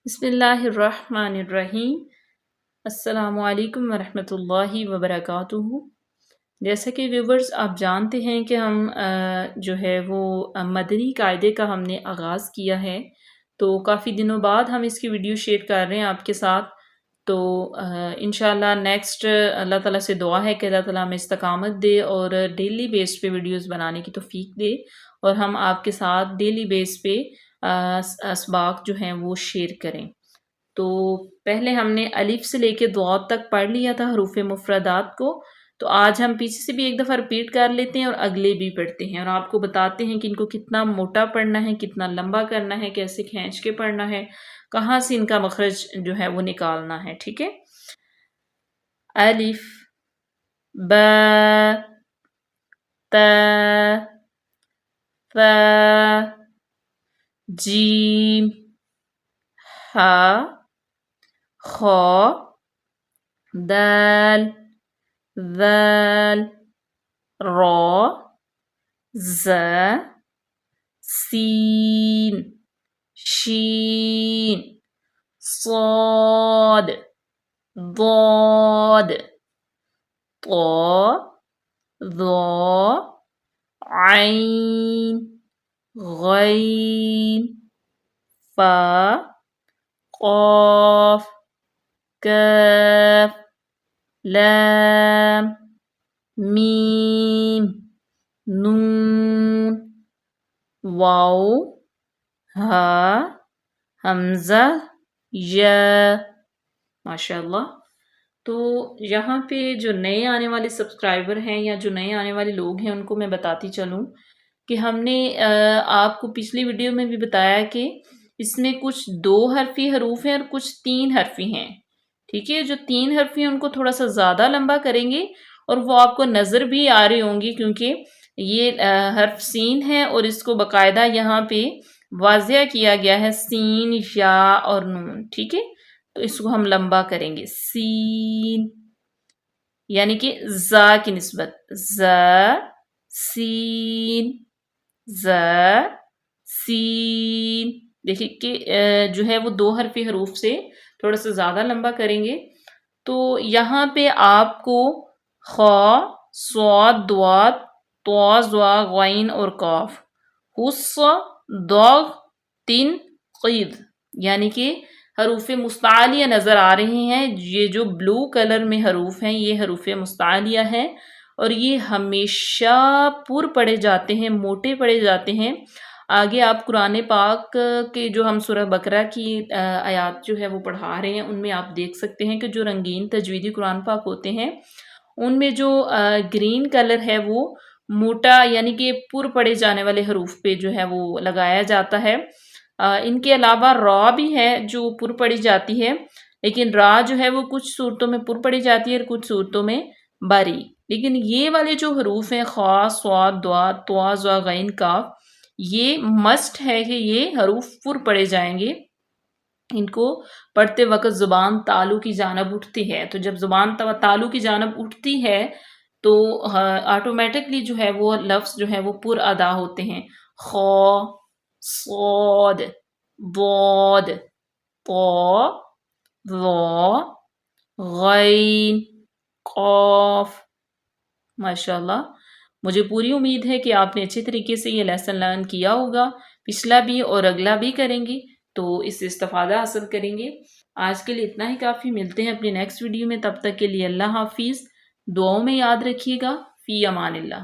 بسم اللہ الرحمن الرحیم۔ السلام علیکم ورحمۃ اللہ وبرکاتہ۔ جیسا کہ ویورز آپ جانتے ہیں کہ ہم جو ہے وہ مدنی قاعدے کا ہم نے آغاز کیا ہے، تو کافی دنوں بعد ہم اس کی ویڈیو شیئر کر رہے ہیں آپ کے ساتھ۔ تو انشاءاللہ نیکسٹ اللہ تعالیٰ سے دعا ہے کہ اللہ تعالیٰ ہمیں استقامت دے اور ڈیلی بیس پہ ویڈیوز بنانے کی توفیق دے، اور ہم آپ کے ساتھ ڈیلی بیس پہ اسباق جو ہیں وہ شیئر کریں۔ تو پہلے ہم نے الف سے لے کے ضاد تک پڑھ لیا تھا حروف مفردات کو، تو آج ہم پیچھے سے بھی ایک دفعہ رپیٹ کر لیتے ہیں اور اگلے بھی پڑھتے ہیں، اور آپ کو بتاتے ہیں کہ ان کو کتنا موٹا پڑھنا ہے، کتنا لمبا کرنا ہے، کیسے کھینچ کے پڑھنا ہے، کہاں سے ان کا مخرج جو ہے وہ نکالنا ہے۔ ٹھیک ہے، الف، با، تا، ثا، جیم، ہا، خا، دال، ذال، را، زا، سین، شین، صاد، ضاد، طا، ظا، عین، غین، فا، قاف، کاف، لام، میم، نون، واو، ہا، حمزہ، یا۔ ماشاءاللہ۔ تو یہاں پہ جو نئے آنے والے سبسکرائبر ہیں یا جو نئے آنے والے لوگ ہیں ان کو میں بتاتی چلوں کہ ہم نے آپ کو پچھلی ویڈیو میں بھی بتایا کہ اس میں کچھ 2 حرفی حروف ہیں اور کچھ 3 حرفی ہیں۔ ٹھیک ہے، جو 3 حرفی ہیں ان کو تھوڑا سا زیادہ لمبا کریں گے، اور وہ آپ کو نظر بھی آ رہی ہوں گی کیونکہ یہ حرف سین ہے اور اس کو باقاعدہ یہاں پہ واضح کیا گیا ہے، سین، یا اور نون۔ ٹھیک ہے، تو اس کو ہم لمبا کریں گے، سین، یعنی کہ زا کی نسبت، زا، سین، زا، سین۔ دیکھیں کہ جو ہے وہ 2 حرفی حروف سے تھوڑا سا زیادہ لمبا کریں گے۔ تو یہاں پہ آپ کو خا، صاد، ضاد، طا، ظا، غین اور قاف، حص، ضغ، تن، قید، یعنی کہ حروف مستعلیہ نظر آ رہی ہیں۔ یہ جو بلو کلر میں حروف ہیں یہ حروف مستعلیہ ہیں، اور یہ ہمیشہ پر پڑھے جاتے ہیں، موٹے پڑھے جاتے ہیں۔ آگے آپ قرآن پاک کے جو ہم سورہ بقرہ کی آیات جو ہے وہ پڑھا رہے ہیں، ان میں آپ دیکھ سکتے ہیں کہ جو رنگین تجویدی قرآن پاک ہوتے ہیں ان میں جو گرین کلر ہے وہ موٹا، یعنی کہ پر پڑھے جانے والے حروف پہ جو ہے وہ لگایا جاتا ہے۔ ان کے علاوہ را بھی ہے جو پر پڑھی جاتی ہے، لیکن را جو ہے وہ کچھ صورتوں میں پر پڑھی جاتی ہے اور کچھ صورتوں میں باری۔ لیکن یہ والے جو حروف ہیں خا، صاد، ضاد، طا، ظا، غین، قاف، یہ مسٹ ہے کہ یہ حروف پر پڑھے جائیں گے۔ ان کو پڑھتے وقت زبان تالو کی جانب اٹھتی ہے، تو جب زبان تالو کی جانب اٹھتی ہے تو آٹومیٹکلی جو ہے وہ لفظ جو ہے وہ پر ادا ہوتے ہیں۔ خا، صاد، ضاد، طا، ظا، غین، قاف۔ ماشاءاللہ، مجھے پوری امید ہے کہ آپ نے اچھے طریقے سے یہ لیسن لرن کیا ہوگا، پچھلا بھی اور اگلا بھی کریں گے تو اس سے استفادہ حاصل کریں گے۔ آج کے لیے اتنا ہی کافی، ملتے ہیں اپنی نیکسٹ ویڈیو میں، تب تک کے لیے اللہ حافظ، دعاؤں میں یاد رکھیے گا، فی امان اللہ۔